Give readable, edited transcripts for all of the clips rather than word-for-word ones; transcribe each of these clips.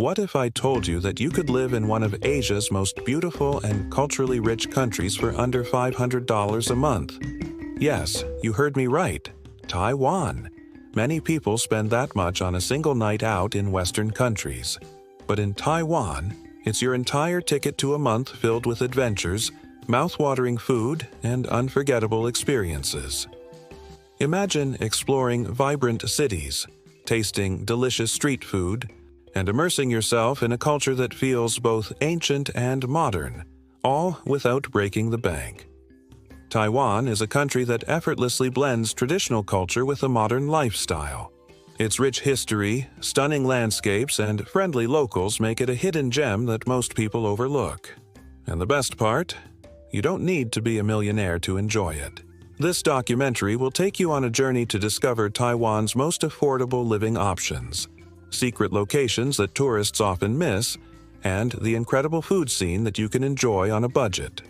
What if I told you that you could live in one of Asia's most beautiful and culturally rich countries for under $500 a month? Yes, you heard me right. Taiwan. Many people spend that much on a single night out in Western countries. But in Taiwan, it's your entire ticket to a month filled with adventures, mouth-watering food, and unforgettable experiences. Imagine exploring vibrant cities, tasting delicious street food, and immersing yourself in a culture that feels both ancient and modern, all without breaking the bank. Taiwan is a country that effortlessly blends traditional culture with a modern lifestyle. Its rich history, stunning landscapes, and friendly locals make it a hidden gem that most people overlook. And the best part? You don't need to be a millionaire to enjoy it. This documentary will take you on a journey to discover Taiwan's most affordable living options, secret locations that tourists often miss, and the incredible food scene that you can enjoy on a budget.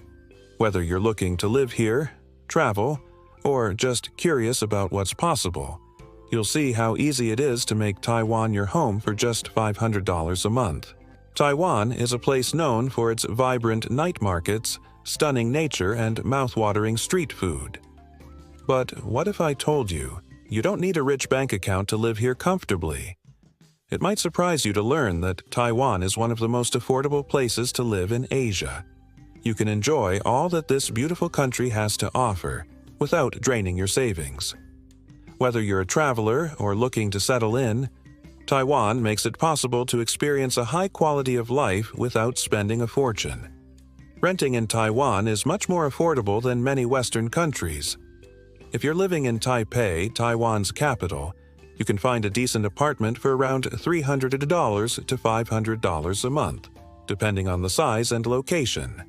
Whether you're looking to live here, travel, or just curious about what's possible, you'll see how easy it is to make Taiwan your home for just $500 a month. Taiwan is a place known for its vibrant night markets, stunning nature, and mouth-watering street food. But what if I told you, you don't need a rich bank account to live here comfortably? It might surprise you to learn that Taiwan is one of the most affordable places to live in Asia. You can enjoy all that this beautiful country has to offer without draining your savings. Whether you're a traveler or looking to settle in, Taiwan makes it possible to experience a high quality of life without spending a fortune. Renting in Taiwan is much more affordable than many Western countries. If you're living in Taipei, Taiwan's capital, you can find a decent apartment for around $300 to $500 a month, depending on the size and location.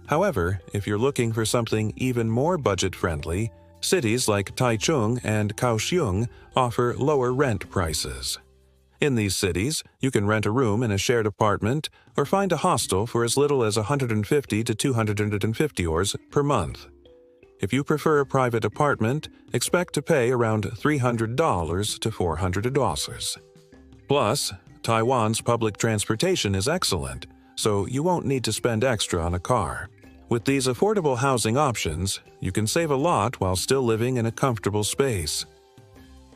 However, if you're looking for something even more budget-friendly, cities like Taichung and Kaohsiung offer lower rent prices. In these cities, you can rent a room in a shared apartment or find a hostel for as little as 150 to 250 euros per month. If you prefer a private apartment, expect to pay around $300 to $400. Plus, Taiwan's public transportation is excellent, so you won't need to spend extra on a car. With these affordable housing options, you can save a lot while still living in a comfortable space.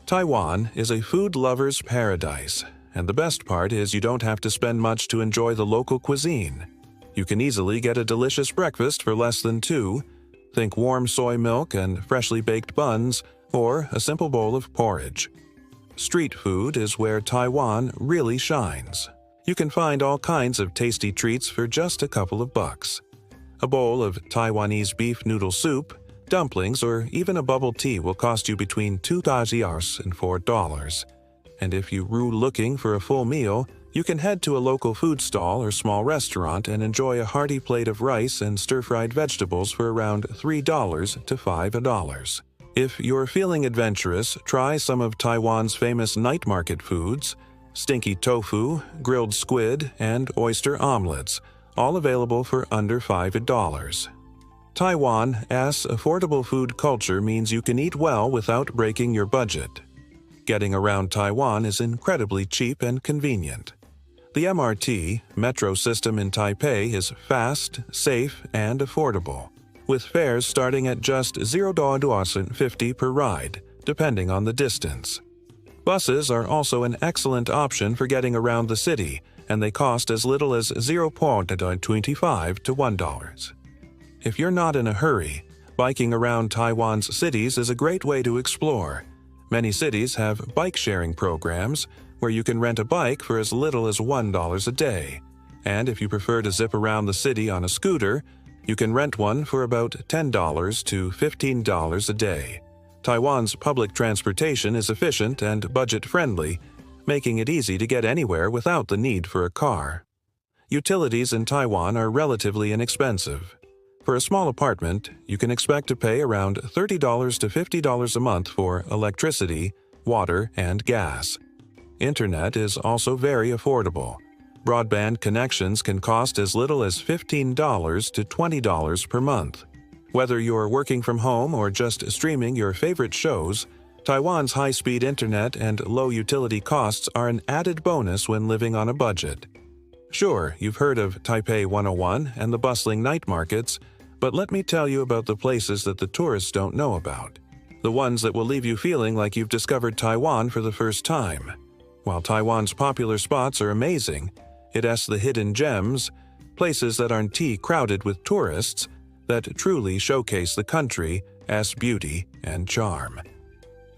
Taiwan is a food lover's paradise, and the best part is you don't have to spend much to enjoy the local cuisine. You can easily get a delicious breakfast for less than $2. Think warm soy milk and freshly baked buns, or a simple bowl of porridge. Street food is where Taiwan really shines. You can find all kinds of tasty treats for just a couple of bucks. A bowl of Taiwanese beef noodle soup, dumplings, or even a bubble tea will cost you between $2 and $4. And if you're looking for a full meal, you can head to a local food stall or small restaurant and enjoy a hearty plate of rice and stir-fried vegetables for around $3 to $5. If you're feeling adventurous, try some of Taiwan's famous night market foods: stinky tofu, grilled squid, and oyster omelets, all available for under $5. Taiwan's affordable food culture means you can eat well without breaking your budget. Getting around Taiwan is incredibly cheap and convenient. The MRT, metro system in Taipei, is fast, safe, and affordable, with fares starting at just $0.50 per ride, depending on the distance. Buses are also an excellent option for getting around the city, and they cost as little as $0.25 to $1. If you're not in a hurry, biking around Taiwan's cities is a great way to explore. Many cities have bike-sharing programs where you can rent a bike for as little as $1 a day. And if you prefer to zip around the city on a scooter, you can rent one for about $10 to $15 a day. Taiwan's public transportation is efficient and budget-friendly, making it easy to get anywhere without the need for a car. Utilities in Taiwan are relatively inexpensive. For a small apartment, you can expect to pay around $30 to $50 a month for electricity, water, and gas. Internet is also very affordable. Broadband connections can cost as little as $15 to $20 per month. Whether you're working from home or just streaming your favorite shows, Taiwan's high-speed internet and low utility costs are an added bonus when living on a budget. Sure, you've heard of Taipei 101 and the bustling night markets, but let me tell you about the places that the tourists don't know about. The ones that will leave you feeling like you've discovered Taiwan for the first time. While Taiwan's popular spots are amazing, it has the hidden gems, places that aren't crowded with tourists, that truly showcase the country as beauty and charm.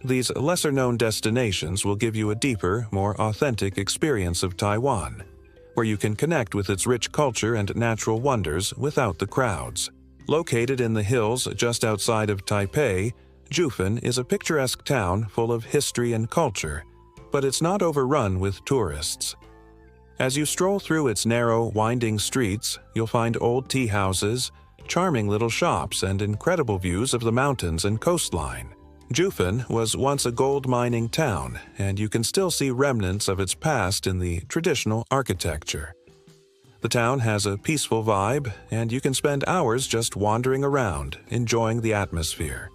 These lesser-known destinations will give you a deeper, more authentic experience of Taiwan, where you can connect with its rich culture and natural wonders without the crowds. Located in the hills just outside of Taipei, Jiufen is a picturesque town full of history and culture, but it's not overrun with tourists. As you stroll through its narrow, winding streets, you'll find old tea houses, charming little shops, and incredible views of the mountains and coastline. Jiufen was once a gold mining town, and you can still see remnants of its past in the traditional architecture. The town has a peaceful vibe, and you can spend hours just wandering around, enjoying the atmosphere.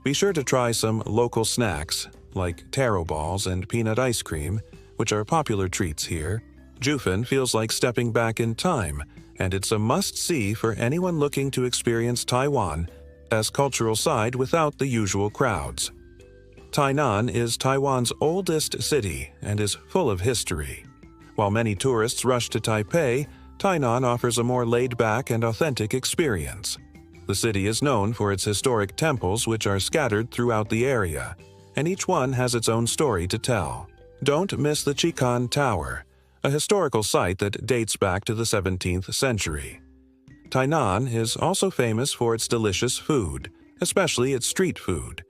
Be sure to try some local snacks, like taro balls and peanut ice cream, which are popular treats here. Jiufen feels like stepping back in time, and it's a must-see for anyone looking to experience Taiwan as cultural side without the usual crowds. Tainan is Taiwan's oldest city and is full of history. While many tourists rush to Taipei, Tainan offers a more laid-back and authentic experience. The city is known for its historic temples, which are scattered throughout the area, and each one has its own story to tell. Don't miss the Chikan Tower, a historical site that dates back to the 17th century. Tainan is also famous for its delicious food, especially its street food.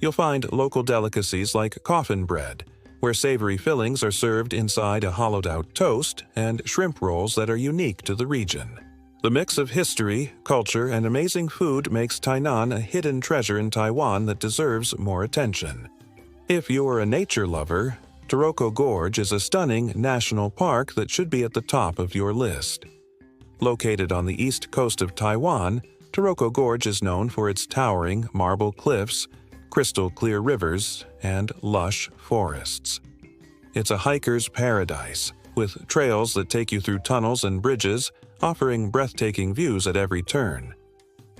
You'll find local delicacies like coffin bread, where savory fillings are served inside a hollowed-out toast, and shrimp rolls that are unique to the region. The mix of history, culture, and amazing food makes Tainan a hidden treasure in Taiwan that deserves more attention. If you're a nature lover, Taroko Gorge is a stunning national park that should be at the top of your list. Located on the east coast of Taiwan, Taroko Gorge is known for its towering marble cliffs, crystal-clear rivers, and lush forests. It's a hiker's paradise, with trails that take you through tunnels and bridges, offering breathtaking views at every turn.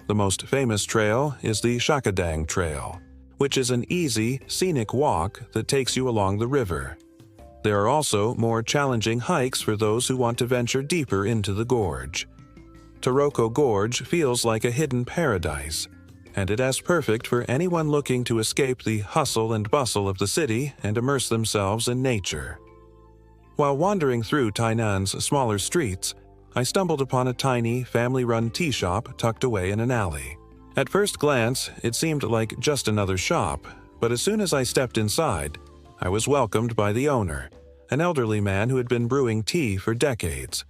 The most famous trail is the Shakadang Trail, which is an easy, scenic walk that takes you along the river. There are also more challenging hikes for those who want to venture deeper into the gorge. Taroko Gorge feels like a hidden paradise, and it is perfect for anyone looking to escape the hustle and bustle of the city and immerse themselves in nature. While wandering through Tainan's smaller streets, I stumbled upon a tiny, family-run tea shop tucked away in an alley. At first glance, it seemed like just another shop, but as soon as I stepped inside, I was welcomed by the owner, an elderly man who had been brewing tea for decades.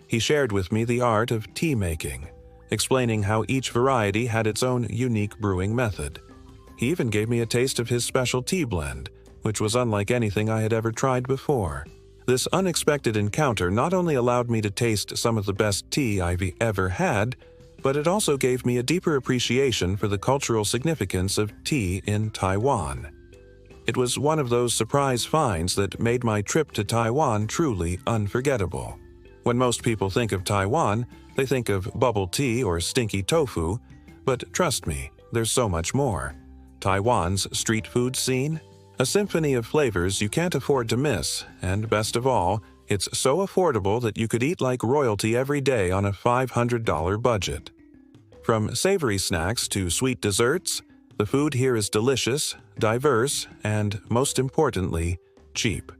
He shared with me the art of tea making, explaining how each variety had its own unique brewing method. He even gave me a taste of his special tea blend, which was unlike anything I had ever tried before. This unexpected encounter not only allowed me to taste some of the best tea I've ever had, but it also gave me a deeper appreciation for the cultural significance of tea in Taiwan. It was one of those surprise finds that made my trip to Taiwan truly unforgettable. When most people think of Taiwan, they think of bubble tea or stinky tofu, but trust me, there's so much more. Taiwan's street food scene? A symphony of flavors you can't afford to miss, and best of all, it's so affordable that you could eat like royalty every day on a $500 budget. From savory snacks to sweet desserts, the food here is delicious, diverse, and, most importantly, cheap.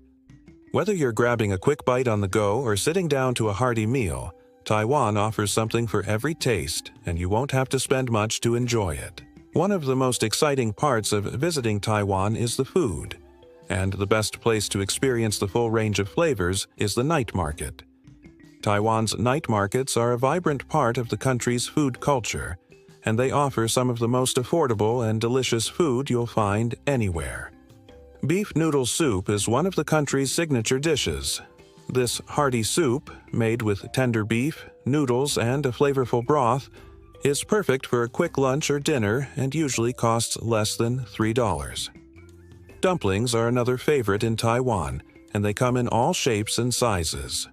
Whether you're grabbing a quick bite on the go or sitting down to a hearty meal, Taiwan offers something for every taste, and you won't have to spend much to enjoy it. One of the most exciting parts of visiting Taiwan is the food, and the best place to experience the full range of flavors is the night market. Taiwan's night markets are a vibrant part of the country's food culture, and they offer some of the most affordable and delicious food you'll find anywhere. Beef noodle soup is one of the country's signature dishes. This hearty soup, made with tender beef, noodles, and a flavorful broth, is perfect for a quick lunch or dinner and usually costs less than $3. Dumplings are another favorite in Taiwan, and they come in all shapes and sizes.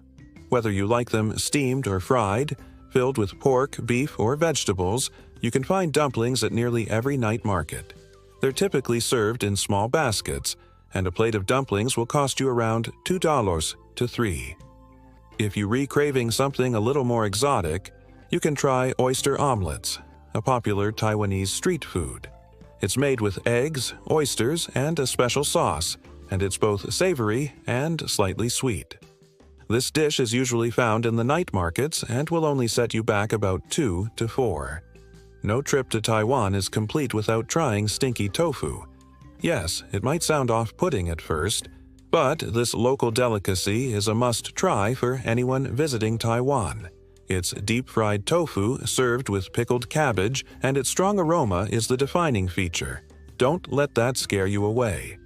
Whether you like them steamed or fried, filled with pork, beef, or vegetables, you can find dumplings at nearly every night market. They're typically served in small baskets, and a plate of dumplings will cost you around $2 to $3. If you re-craving something a little more exotic, you can try oyster omelets, a popular Taiwanese street food. It's made with eggs, oysters, and a special sauce, and it's both savory and slightly sweet. This dish is usually found in the night markets and will only set you back about $2 to $4. No trip to Taiwan is complete without trying stinky tofu. Yes, it might sound off-putting at first, but this local delicacy is a must-try for anyone visiting Taiwan. It's deep-fried tofu served with pickled cabbage, and its strong aroma is the defining feature. Don't let that scare you away.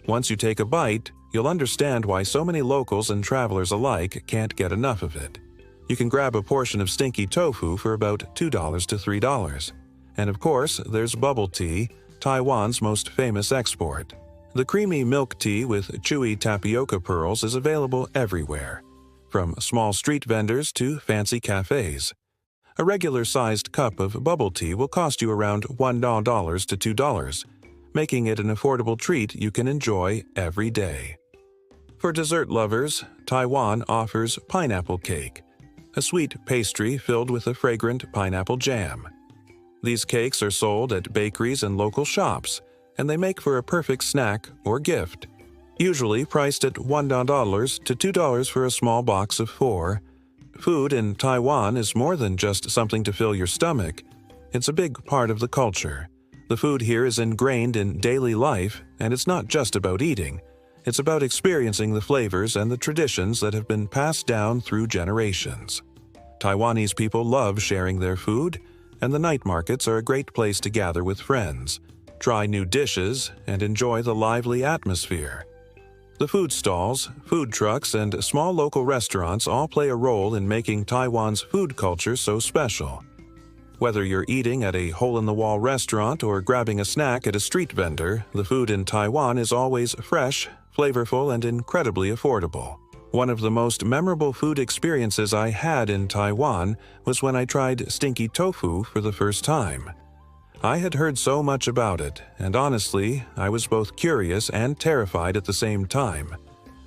Once you take a bite, you'll understand why so many locals and travelers alike can't get enough of it. You can grab a portion of stinky tofu for about $2 to $3. And of course, there's bubble tea, Taiwan's most famous export. The creamy milk tea with chewy tapioca pearls is available everywhere, from small street vendors to fancy cafes. A regular-sized cup of bubble tea will cost you around $1 to $2, making it an affordable treat you can enjoy every day. For dessert lovers, Taiwan offers pineapple cake, a sweet pastry filled with a fragrant pineapple jam. These cakes are sold at bakeries and local shops, and they make for a perfect snack or gift. Usually priced at $1 to $2 for a small box of 4. Food in Taiwan is more than just something to fill your stomach. It's a big part of the culture. The food here is ingrained in daily life, and it's not just about eating. It's about experiencing the flavors and the traditions that have been passed down through generations. Taiwanese people love sharing their food, and the night markets are a great place to gather with friends, try new dishes, and enjoy the lively atmosphere. The food stalls, food trucks, and small local restaurants all play a role in making Taiwan's food culture so special. Whether you're eating at a hole-in-the-wall restaurant or grabbing a snack at a street vendor, the food in Taiwan is always fresh, flavorful, and incredibly affordable. One of the most memorable food experiences I had in Taiwan was when I tried stinky tofu for the first time. I had heard so much about it, and honestly, I was both curious and terrified at the same time.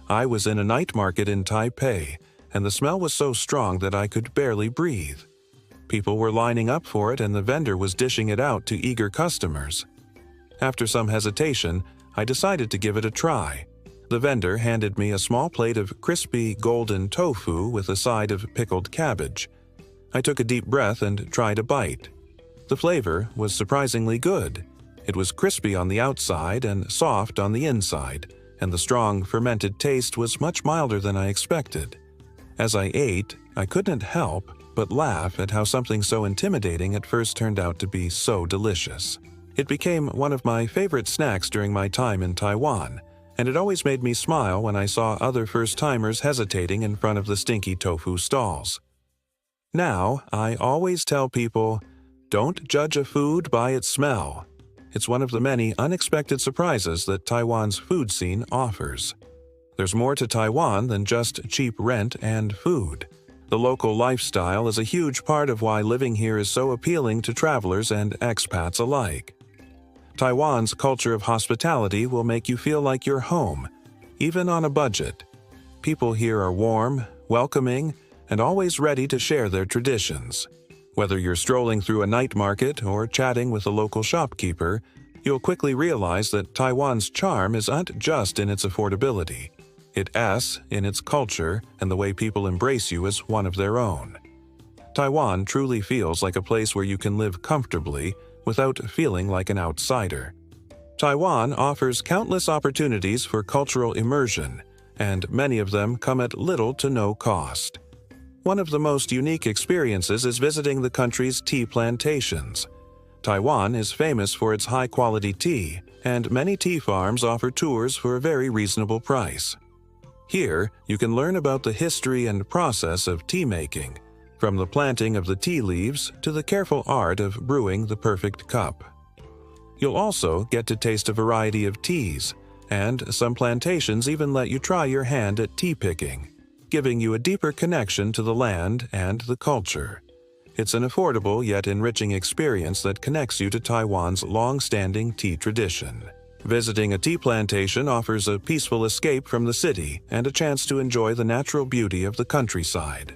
I was in a night market in Taipei, and the smell was so strong that I could barely breathe. People were lining up for it, and the vendor was dishing it out to eager customers. After some hesitation, I decided to give it a try. The vendor handed me a small plate of crispy golden tofu with a side of pickled cabbage. I took a deep breath and tried a bite. The flavor was surprisingly good. It was crispy on the outside and soft on the inside, and the strong fermented taste was much milder than I expected. As I ate, I couldn't help but laugh at how something so intimidating at first turned out to be so delicious. It became one of my favorite snacks during my time in Taiwan, and it always made me smile when I saw other first-timers hesitating in front of the stinky tofu stalls. Now, I always tell people, don't judge a food by its smell. It's one of the many unexpected surprises that Taiwan's food scene offers. There's more to Taiwan than just cheap rent and food. The local lifestyle is a huge part of why living here is so appealing to travelers and expats alike. Taiwan's culture of hospitality will make you feel like you're home, even on a budget. People here are warm, welcoming, and always ready to share their traditions. Whether you're strolling through a night market or chatting with a local shopkeeper, you'll quickly realize that Taiwan's charm isn't just in its affordability. It's in its culture and the way people embrace you as one of their own. Taiwan truly feels like a place where you can live comfortably without feeling like an outsider. Taiwan offers countless opportunities for cultural immersion, and many of them come at little to no cost. One of the most unique experiences is visiting the country's tea plantations. Taiwan is famous for its high-quality tea, and many tea farms offer tours for a very reasonable price. Here, you can learn about the history and process of tea making, from the planting of the tea leaves to the careful art of brewing the perfect cup. You'll also get to taste a variety of teas and some plantations even let you try your hand at tea picking, giving you a deeper connection to the land and the culture. It's an affordable yet enriching experience that connects you to Taiwan's long-standing tea tradition. Visiting a tea plantation offers a peaceful escape from the city and a chance to enjoy the natural beauty of the countryside.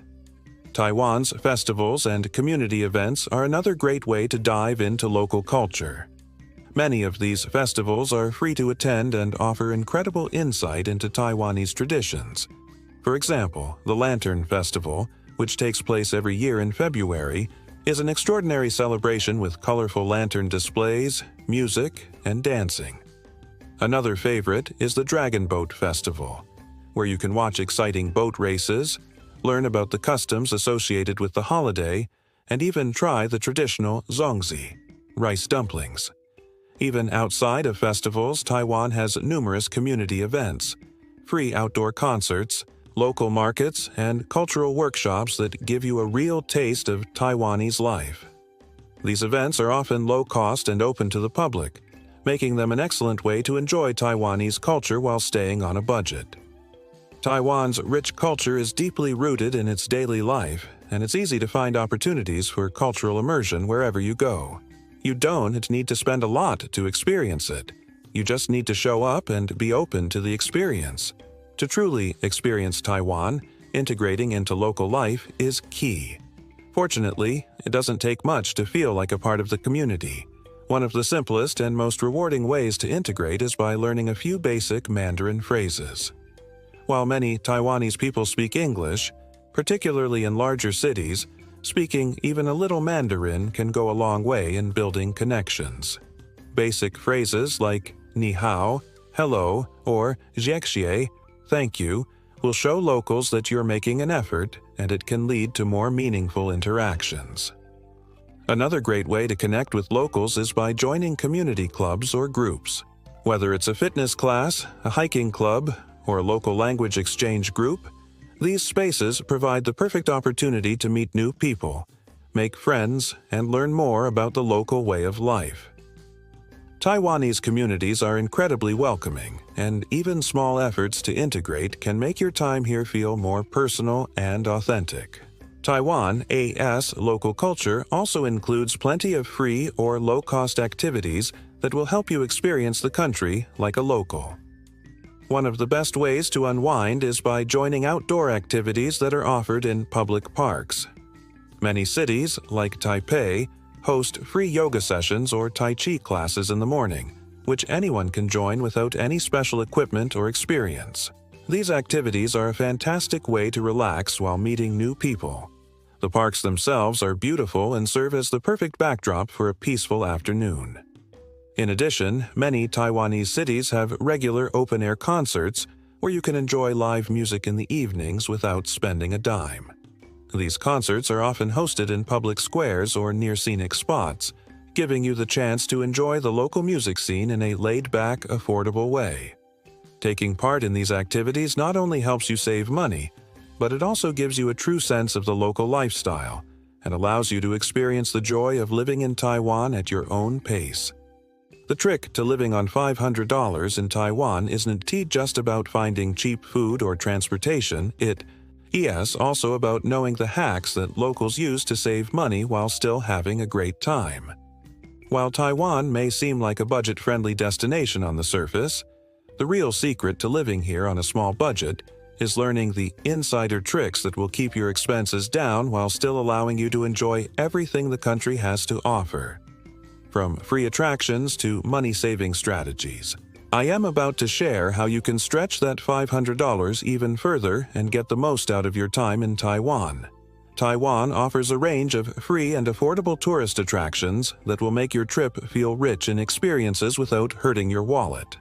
Taiwan's festivals and community events are another great way to dive into local culture. Many of these festivals are free to attend and offer incredible insight into Taiwanese traditions. For example, the Lantern Festival, which takes place every year in February, is an extraordinary celebration with colorful lantern displays, music, and dancing. Another favorite is the Dragon Boat Festival, where you can watch exciting boat races, learn about the customs associated with the holiday, and even try the traditional zongzi, rice dumplings. Even outside of festivals, Taiwan has numerous community events, free outdoor concerts, local markets, and cultural workshops that give you a real taste of Taiwanese life. These events are often low-cost and open to the public, making them an excellent way to enjoy Taiwanese culture while staying on a budget. Taiwan's rich culture is deeply rooted in its daily life, and it's easy to find opportunities for cultural immersion wherever you go. You don't need to spend a lot to experience it. You just need to show up and be open to the experience. To truly experience Taiwan, integrating into local life is key. Fortunately, it doesn't take much to feel like a part of the community. One of the simplest and most rewarding ways to integrate is by learning a few basic Mandarin phrases. While many Taiwanese people speak English, particularly in larger cities, speaking even a little Mandarin can go a long way in building connections. Basic phrases like ni hao, hello, or jiexie, thank you, will show locals that you're making an effort, and it can lead to more meaningful interactions. Another great way to connect with locals is by joining community clubs or groups. Whether it's a fitness class, a hiking club, or a local language exchange group, these spaces provide the perfect opportunity to meet new people, make friends, and learn more about the local way of life. Taiwanese communities are incredibly welcoming, and even small efforts to integrate can make your time here feel more personal and authentic. Taiwan's local culture also includes plenty of free or low-cost activities that will help you experience the country like a local. One of the best ways to unwind is by joining outdoor activities that are offered in public parks. Many cities, like Taipei, host free yoga sessions or Tai Chi classes in the morning, which anyone can join without any special equipment or experience. These activities are a fantastic way to relax while meeting new people. The parks themselves are beautiful and serve as the perfect backdrop for a peaceful afternoon. In addition, many Taiwanese cities have regular open-air concerts where you can enjoy live music in the evenings without spending a dime. These concerts are often hosted in public squares or near scenic spots, giving you the chance to enjoy the local music scene in a laid-back, affordable way. Taking part in these activities not only helps you save money, but it also gives you a true sense of the local lifestyle and allows you to experience the joy of living in Taiwan at your own pace. The trick to living on $500 in Taiwan isn't just about finding cheap food or transportation, it's also about knowing the hacks that locals use to save money while still having a great time. While Taiwan may seem like a budget-friendly destination on the surface, the real secret to living here on a small budget is learning the insider tricks that will keep your expenses down while still allowing you to enjoy everything the country has to offer. From free attractions to money-saving strategies, I am about to share how you can stretch that $500 even further and get the most out of your time in Taiwan. Taiwan offers a range of free and affordable tourist attractions that will make your trip feel rich in experiences without hurting your wallet.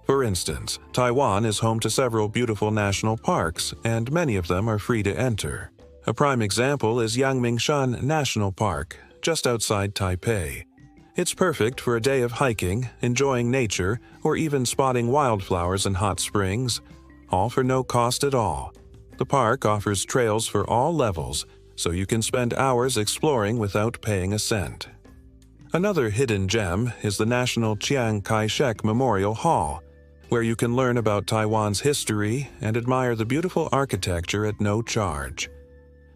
For instance, Taiwan is home to several beautiful national parks, and many of them are free to enter. A prime example is Yangmingshan National Park, just outside Taipei. It's perfect for a day of hiking, enjoying nature, or even spotting wildflowers and hot springs, all for no cost at all. The park offers trails for all levels, so you can spend hours exploring without paying a cent. Another hidden gem is the National Chiang Kai-shek Memorial Hall. where you can learn about Taiwan's history and admire the beautiful architecture at no charge.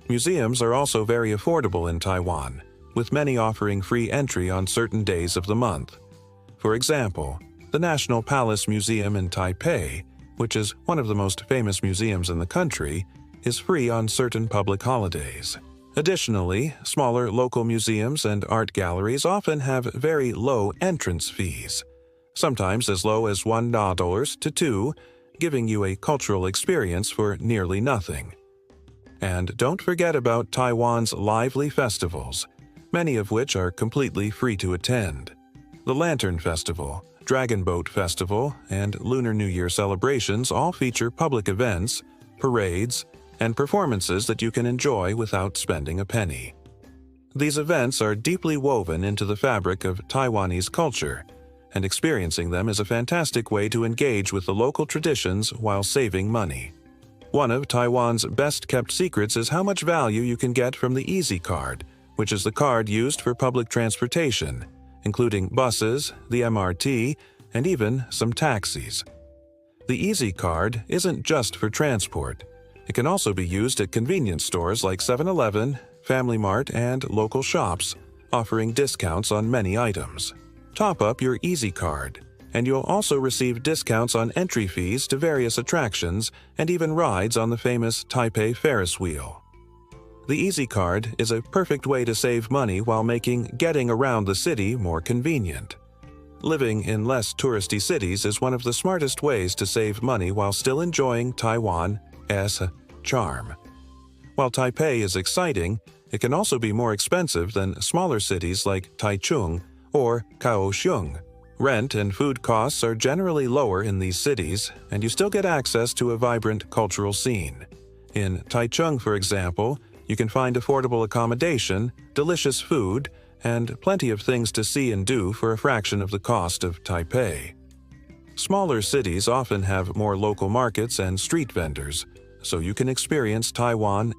Museums are also very affordable in Taiwan, with many offering free entry on certain days of the month. For example, the National Palace Museum in Taipei, which is one of the most famous museums in the country, is free on certain public holidays. Additionally, smaller local museums and art galleries often have very low entrance fees, sometimes as low as $1 to $2, giving you a cultural experience for nearly nothing. And don't forget about Taiwan's lively festivals, many of which are completely free to attend. The Lantern Festival, Dragon Boat Festival, and Lunar New Year celebrations all feature public events, parades, and performances that you can enjoy without spending a penny. These events are deeply woven into the fabric of Taiwanese culture, and experiencing them is a fantastic way to engage with the local traditions while saving money. One of Taiwan's best-kept secrets is how much value you can get from the Easy Card, which is the card used for public transportation, including buses, the MRT, and even some taxis. The Easy Card isn't just for transport. It can also be used at convenience stores like 7-Eleven, Family Mart, and local shops, offering discounts on many items. Top up your Easy Card, and you'll also receive discounts on entry fees to various attractions and even rides on the famous Taipei Ferris wheel. The Easy Card is a perfect way to save money while making getting around the city more convenient. Living in less touristy cities is one of the smartest ways to save money while still enjoying Taiwan's charm. While Taipei is exciting, it can also be more expensive than smaller cities like Taichung or Kaohsiung. Rent and food costs are generally lower in these cities, and you still get access to a vibrant cultural scene. In Taichung, for example, you can find affordable accommodation, delicious food, and plenty of things to see and do for a fraction of the cost of Taipei. Smaller cities often have more local markets and street vendors, so you can experience Taiwan's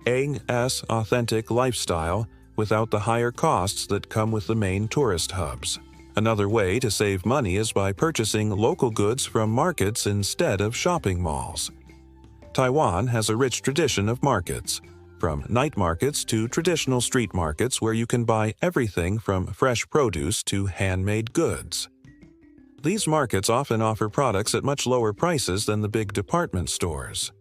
authentic lifestyle without the higher costs that come with the main tourist hubs. Another way to save money is by purchasing local goods from markets instead of shopping malls. Taiwan has a rich tradition of markets, from night markets to traditional street markets where you can buy everything from fresh produce to handmade goods. These markets often offer products at much lower prices than the big department stores.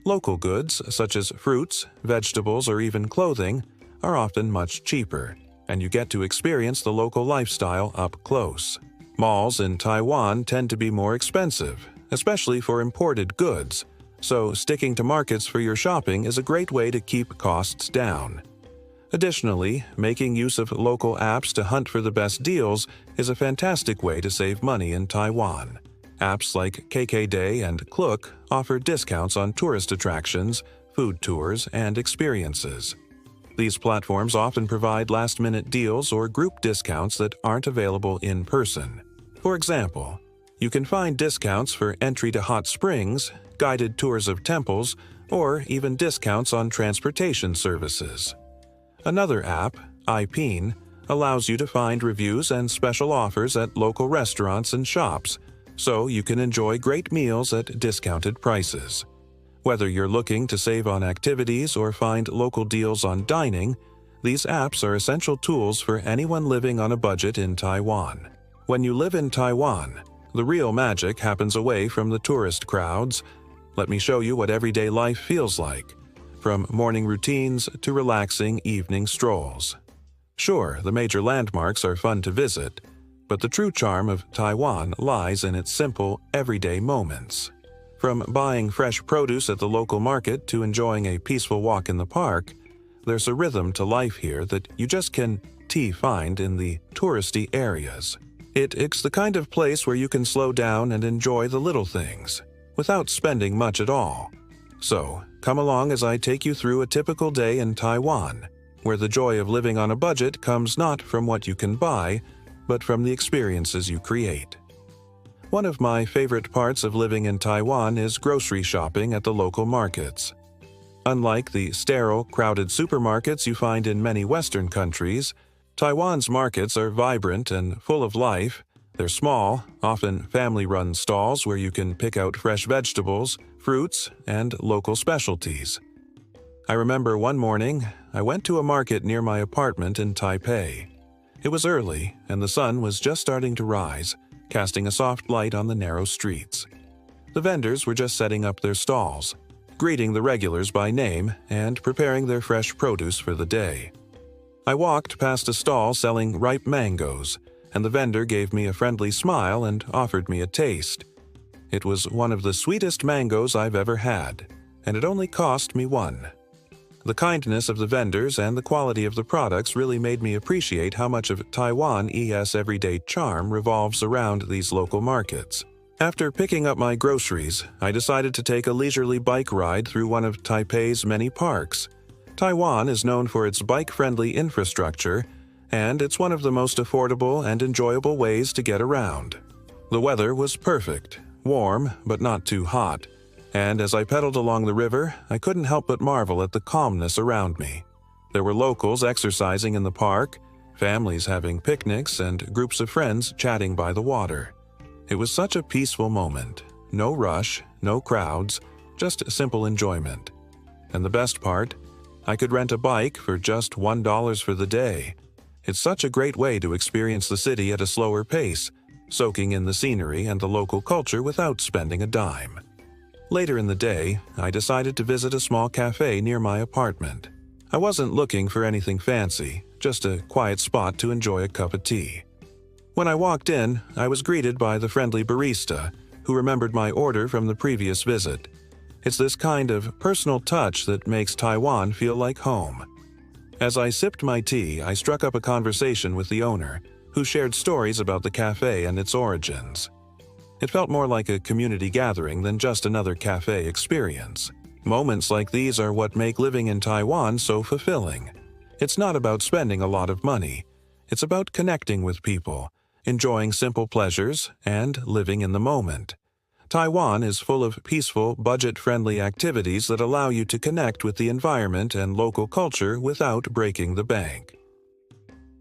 Local goods, such as fruits, vegetables, or even clothing, are often much cheaper, and you get to experience the local lifestyle up close. Malls in Taiwan tend to be more expensive, especially for imported goods, so sticking to markets for your shopping is a great way to keep costs down. Additionally, making use of local apps to hunt for the best deals is a fantastic way to save money in Taiwan. Apps like KKday and Klook offer discounts on tourist attractions, food tours, and experiences. These platforms often provide last-minute deals or group discounts that aren't available in person. For example, you can find discounts for entry to hot springs, guided tours of temples, or even discounts on transportation services. Another app, iPeen, allows you to find reviews and special offers at local restaurants and shops, so you can enjoy great meals at discounted prices. Whether you're looking to save on activities or find local deals on dining, these apps are essential tools for anyone living on a budget in Taiwan. When you live in Taiwan, the real magic happens away from the tourist crowds. Let me show you what everyday life feels like, from morning routines to relaxing evening strolls. Sure, the major landmarks are fun to visit, but the true charm of Taiwan lies in its simple, everyday moments. From buying fresh produce at the local market to enjoying a peaceful walk in the park, there's a rhythm to life here that you just can't find in the touristy areas. It's the kind of place where you can slow down and enjoy the little things, without spending much at all. So, come along as I take you through a typical day in Taiwan, where the joy of living on a budget comes not from what you can buy, but from the experiences you create. One of my favorite parts of living in Taiwan is grocery shopping at the local markets. Unlike the sterile, crowded supermarkets you find in many Western countries, Taiwan's markets are vibrant and full of life, They're small, often family-run stalls where you can pick out fresh vegetables, fruits, and local specialties. I remember one morning, I went to a market near my apartment in Taipei. It was early, and the sun was just starting to rise, casting a soft light on the narrow streets. The vendors were just setting up their stalls, greeting the regulars by name and preparing their fresh produce for the day. I walked past a stall selling ripe mangoes, and the vendor gave me a friendly smile and offered me a taste. It was one of the sweetest mangoes I've ever had, and it only cost me one. The kindness of the vendors and the quality of the products really made me appreciate how much of Taiwan's everyday charm revolves around these local markets. After picking up my groceries, I decided to take a leisurely bike ride through one of Taipei's many parks. Taiwan is known for its bike-friendly infrastructure, and it's one of the most affordable and enjoyable ways to get around. The weather was perfect, warm but not too hot, and as I pedaled along the river, I couldn't help but marvel at the calmness around me. There were locals exercising in the park, families having picnics, and groups of friends chatting by the water. It was such a peaceful moment. No rush, no crowds, just simple enjoyment. And the best part, I could rent a bike for just $1 for the day. It's such a great way to experience the city at a slower pace, soaking in the scenery and the local culture without spending a dime. Later in the day, I decided to visit a small cafe near my apartment. I wasn't looking for anything fancy, just a quiet spot to enjoy a cup of tea. When I walked in, I was greeted by the friendly barista, who remembered my order from the previous visit. It's this kind of personal touch that makes Taiwan feel like home. As I sipped my tea, I struck up a conversation with the owner, who shared stories about the cafe and its origins. It felt more like a community gathering than just another cafe experience. Moments like these are what make living in Taiwan so fulfilling. It's not about spending a lot of money. It's about connecting with people, enjoying simple pleasures, and living in the moment. Taiwan is full of peaceful, budget-friendly activities that allow you to connect with the environment and local culture without breaking the bank.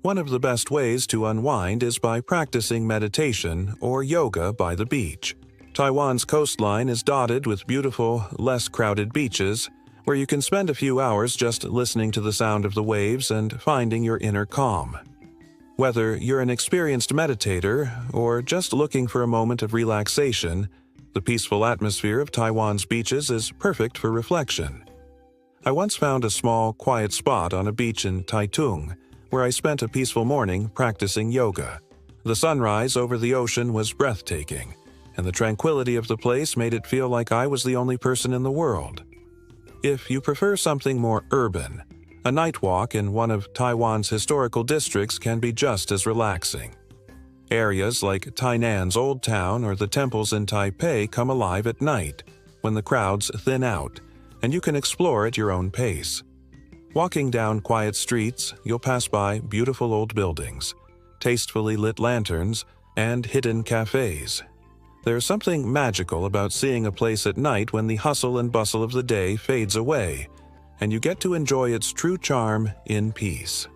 One of the best ways to unwind is by practicing meditation or yoga by the beach. Taiwan's coastline is dotted with beautiful, less crowded beaches, where you can spend a few hours just listening to the sound of the waves and finding your inner calm. Whether you're an experienced meditator or just looking for a moment of relaxation, the peaceful atmosphere of Taiwan's beaches is perfect for reflection. I once found a small, quiet spot on a beach in Taitung, where I spent a peaceful morning practicing yoga. The sunrise over the ocean was breathtaking, and the tranquility of the place made it feel like I was the only person in the world. If you prefer something more urban, a night walk in one of Taiwan's historical districts can be just as relaxing. Areas like Tainan's Old Town or the temples in Taipei come alive at night, when the crowds thin out, and you can explore at your own pace. Walking down quiet streets, you'll pass by beautiful old buildings, tastefully lit lanterns, and hidden cafes. There's something magical about seeing a place at night when the hustle and bustle of the day fades away, and you get to enjoy its true charm in peace.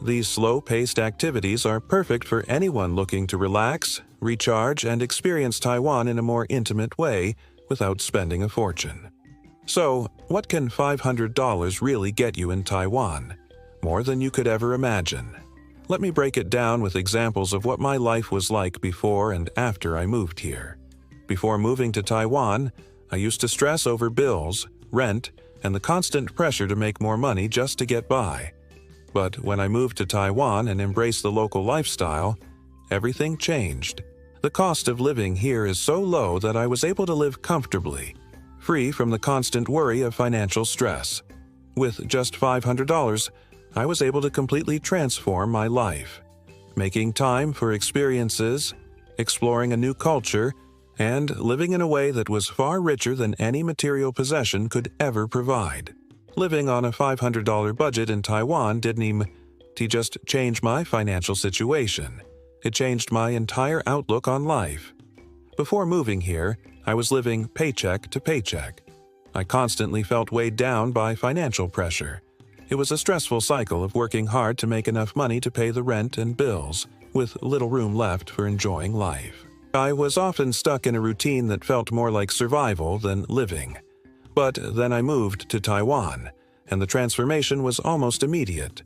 These slow-paced activities are perfect for anyone looking to relax, recharge, and experience Taiwan in a more intimate way without spending a fortune. So, what can $500 really get you in Taiwan? More than you could ever imagine. Let me break it down with examples of what my life was like before and after I moved here. Before moving to Taiwan, I used to stress over bills, rent, and the constant pressure to make more money just to get by. But when I moved to Taiwan and embraced the local lifestyle, everything changed. The cost of living here is so low that I was able to live comfortably, free from the constant worry of financial stress. With just $500, I was able to completely transform my life, making time for experiences, exploring a new culture, and living in a way that was far richer than any material possession could ever provide. Living on a $500 budget in Taiwan didn't even just change my financial situation. It changed my entire outlook on life. Before moving here, I was living paycheck to paycheck. I constantly felt weighed down by financial pressure. It was a stressful cycle of working hard to make enough money to pay the rent and bills, with little room left for enjoying life. I was often stuck in a routine that felt more like survival than living. But then I moved to Taiwan, and the transformation was almost immediate.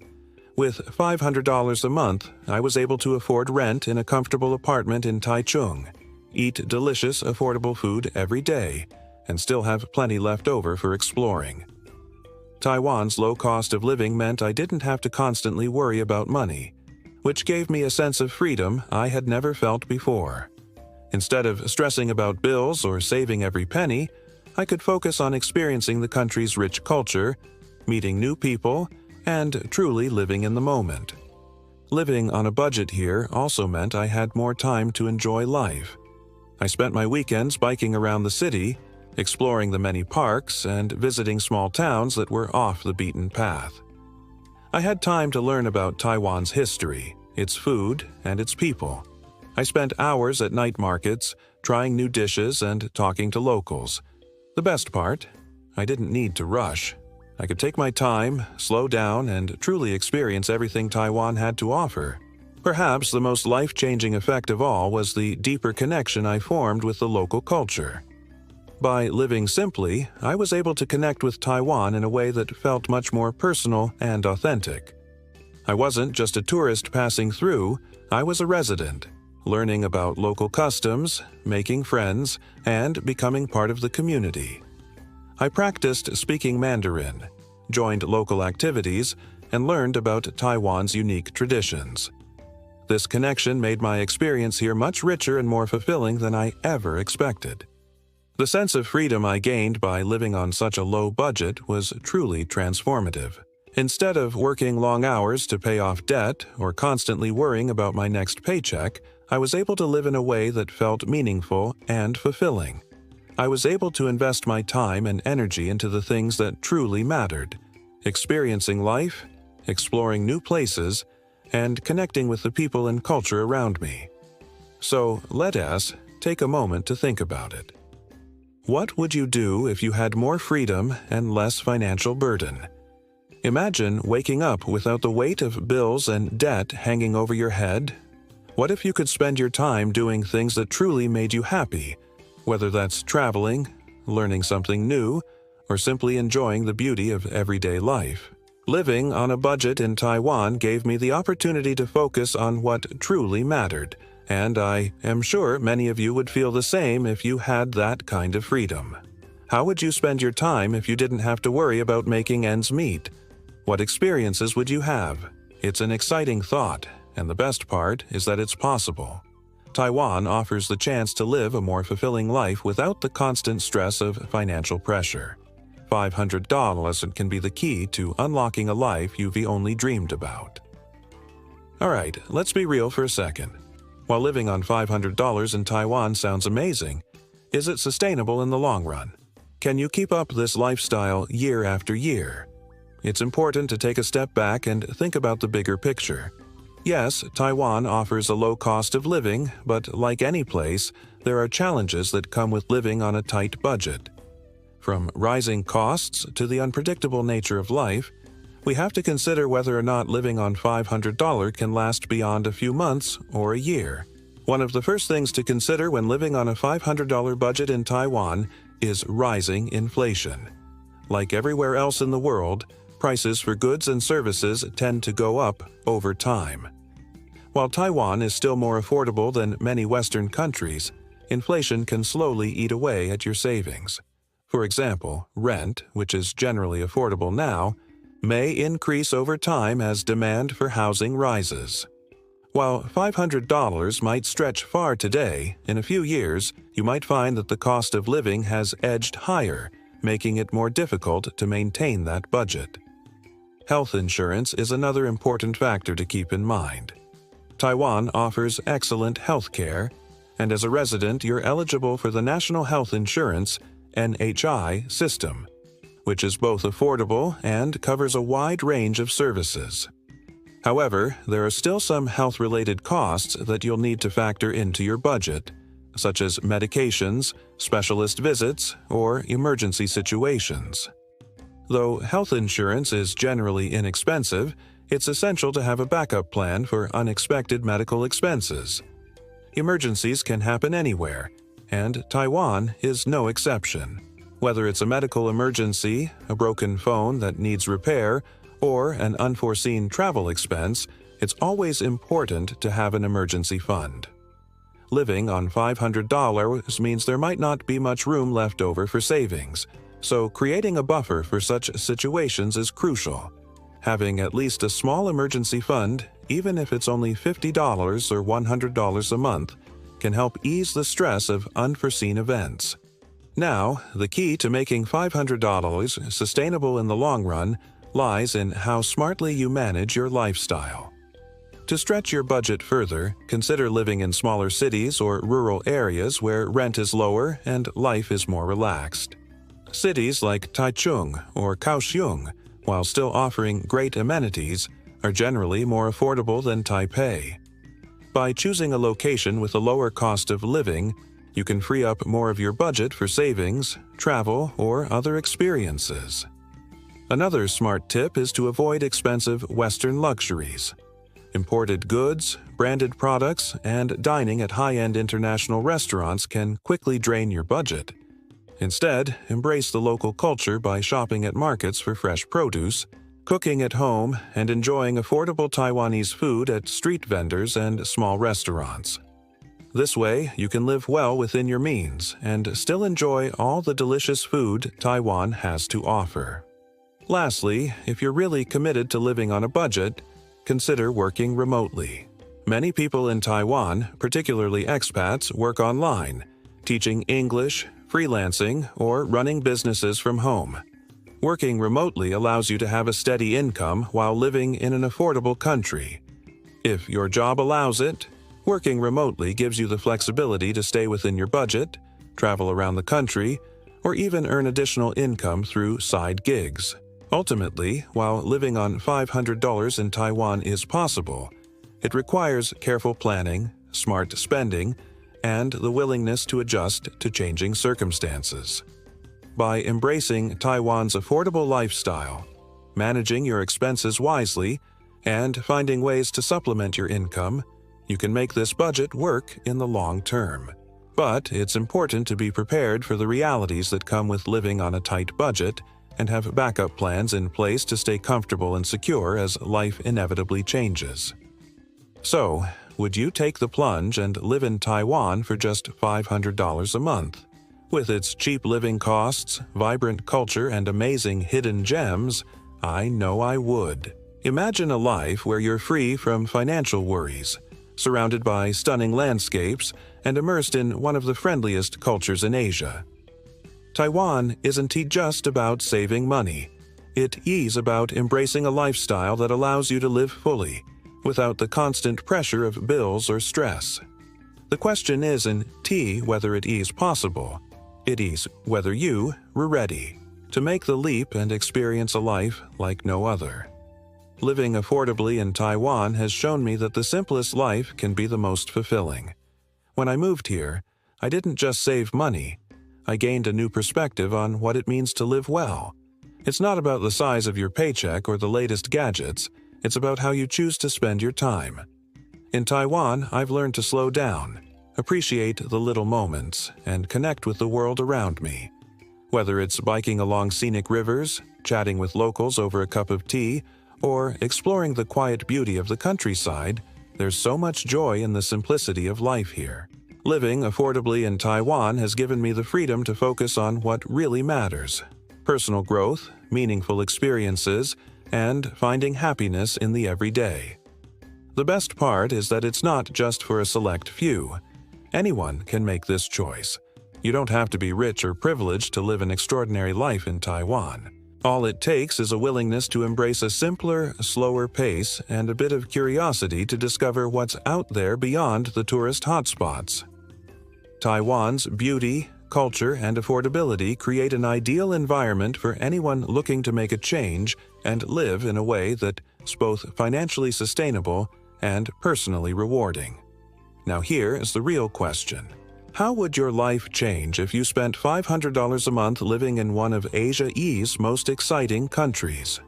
With $500 a month, I was able to afford rent in a comfortable apartment in Taichung, eat delicious, affordable food every day, and still have plenty left over for exploring. Taiwan's low cost of living meant I didn't have to constantly worry about money, which gave me a sense of freedom I had never felt before. Instead of stressing about bills or saving every penny, I could focus on experiencing the country's rich culture, meeting new people, and truly living in the moment. Living on a budget here also meant I had more time to enjoy life. I spent my weekends biking around the city, exploring the many parks, and visiting small towns that were off the beaten path. I had time to learn about Taiwan's history, its food, and its people. I spent hours at night markets, trying new dishes and talking to locals. The best part, I didn't need to rush. I could take my time, slow down, and truly experience everything Taiwan had to offer. Perhaps the most life-changing effect of all was the deeper connection I formed with the local culture. By living simply, I was able to connect with Taiwan in a way that felt much more personal and authentic. I wasn't just a tourist passing through, I was a resident, learning about local customs, making friends, and becoming part of the community. I practiced speaking Mandarin, joined local activities, and learned about Taiwan's unique traditions. This connection made my experience here much richer and more fulfilling than I ever expected. The sense of freedom I gained by living on such a low budget was truly transformative. Instead of working long hours to pay off debt or constantly worrying about my next paycheck, I was able to live in a way that felt meaningful and fulfilling. I was able to invest my time and energy into the things that truly mattered, experiencing life, exploring new places, and connecting with the people and culture around me. So let us take a moment to think about it. What would you do if you had more freedom and less financial burden? Imagine waking up without the weight of bills and debt hanging over your head. What if you could spend your time doing things that truly made you happy, whether that's traveling, learning something new, or simply enjoying the beauty of everyday life? Living on a budget in Taiwan gave me the opportunity to focus on what truly mattered, and I am sure many of you would feel the same if you had that kind of freedom. How would you spend your time if you didn't have to worry about making ends meet? What experiences would you have? It's an exciting thought, and the best part is that it's possible. Taiwan offers the chance to live a more fulfilling life without the constant stress of financial pressure. $500 can be the key to unlocking a life you've only dreamed about. Alright, let's be real for a second. While living on $500 in Taiwan sounds amazing, is it sustainable in the long run? Can you keep up this lifestyle year after year? It's important to take a step back and think about the bigger picture. Yes, Taiwan offers a low cost of living, but like any place, there are challenges that come with living on a tight budget. From rising costs to the unpredictable nature of life, we have to consider whether or not living on $500 can last beyond a few months or a year. One of the first things to consider when living on a $500 budget in Taiwan is rising inflation. Like everywhere else in the world, prices for goods and services tend to go up over time. While Taiwan is still more affordable than many Western countries, inflation can slowly eat away at your savings. For example, rent, which is generally affordable now, may increase over time as demand for housing rises. While $500 might stretch far today, in a few years, you might find that the cost of living has edged higher, making it more difficult to maintain that budget. Health insurance is another important factor to keep in mind. Taiwan offers excellent health care, and as a resident, you're eligible for the National Health Insurance (NHI) system, which is both affordable and covers a wide range of services. However, there are still some health-related costs that you'll need to factor into your budget, such as medications, specialist visits, or emergency situations. Though health insurance is generally inexpensive, It's essential to have a backup plan for unexpected medical expenses. Emergencies can happen anywhere, and Taiwan is no exception. Whether it's a medical emergency, a broken phone that needs repair, or an unforeseen travel expense, it's always important to have an emergency fund. Living on $500 means there might not be much room left over for savings, so creating a buffer for such situations is crucial. Having at least a small emergency fund, even if it's only $50 or $100 a month, can help ease the stress of unforeseen events. Now, the key to making $500 sustainable in the long run lies in how smartly you manage your lifestyle. To stretch your budget further, consider living in smaller cities or rural areas where rent is lower and life is more relaxed. Cities like Taichung or Kaohsiung, while still offering great amenities, are generally more affordable than Taipei. By choosing a location with a lower cost of living, you can free up more of your budget for savings, travel, or other experiences. Another smart tip is to avoid expensive Western luxuries. Imported goods, branded products, and dining at high-end international restaurants can quickly drain your budget. Instead, embrace the local culture by shopping at markets for fresh produce, cooking at home, and enjoying affordable Taiwanese food at street vendors and small restaurants. This way, you can live well within your means and still enjoy all the delicious food Taiwan has to offer. Lastly, if you're really committed to living on a budget, consider working remotely. Many people in Taiwan, particularly expats, work online, teaching English, freelancing, or running businesses from home. Working remotely allows you to have a steady income while living in an affordable country. If your job allows it, working remotely gives you the flexibility to stay within your budget, travel around the country, or even earn additional income through side gigs. Ultimately, while living on $500 in Taiwan is possible, it requires careful planning, smart spending, and the willingness to adjust to changing circumstances. By embracing Taiwan's affordable lifestyle, managing your expenses wisely, and finding ways to supplement your income, you can make this budget work in the long term. But it's important to be prepared for the realities that come with living on a tight budget and have backup plans in place to stay comfortable and secure as life inevitably changes. So, would you take the plunge and live in Taiwan for just $500 a month? With its cheap living costs, vibrant culture, and amazing hidden gems, I know I would. Imagine a life where you're free from financial worries, surrounded by stunning landscapes, and immersed in one of the friendliest cultures in Asia. Taiwan isn't just about saving money. It is about embracing a lifestyle that allows you to live fully, without the constant pressure of bills or stress. The question isn't whether it is possible. It is whether you were ready to make the leap and experience a life like no other. Living affordably in Taiwan has shown me that the simplest life can be the most fulfilling. When I moved here, I didn't just save money. I gained a new perspective on what it means to live well. It's not about the size of your paycheck or the latest gadgets. It's about how you choose to spend your time. In Taiwan, I've learned to slow down, appreciate the little moments, and connect with the world around me. Whether it's biking along scenic rivers, chatting with locals over a cup of tea, or exploring the quiet beauty of the countryside, there's so much joy in the simplicity of life here. Living affordably in Taiwan has given me the freedom to focus on what really matters: personal growth, meaningful experiences, and finding happiness in the everyday. The best part is that it's not just for a select few. Anyone can make this choice. You don't have to be rich or privileged to live an extraordinary life in Taiwan. All it takes is a willingness to embrace a simpler, slower pace and a bit of curiosity to discover what's out there beyond the tourist hotspots. Taiwan's beauty, culture, and affordability create an ideal environment for anyone looking to make a change and live in a way that's both financially sustainable and personally rewarding. Now here is the real question. How would your life change if you spent $500 a month living in one of Asia's most exciting countries?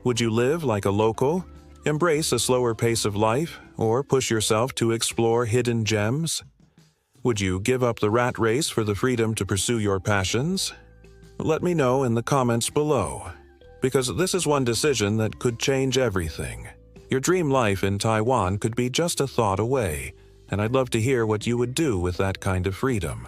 Would you live like a local, Embrace a slower pace of life or push yourself to explore hidden gems? Would you give up the rat race for the freedom to pursue your passions? Let me know in the comments below, because this is one decision that could change everything. Your dream life in Taiwan could be just a thought away, and I'd love to hear what you would do with that kind of freedom.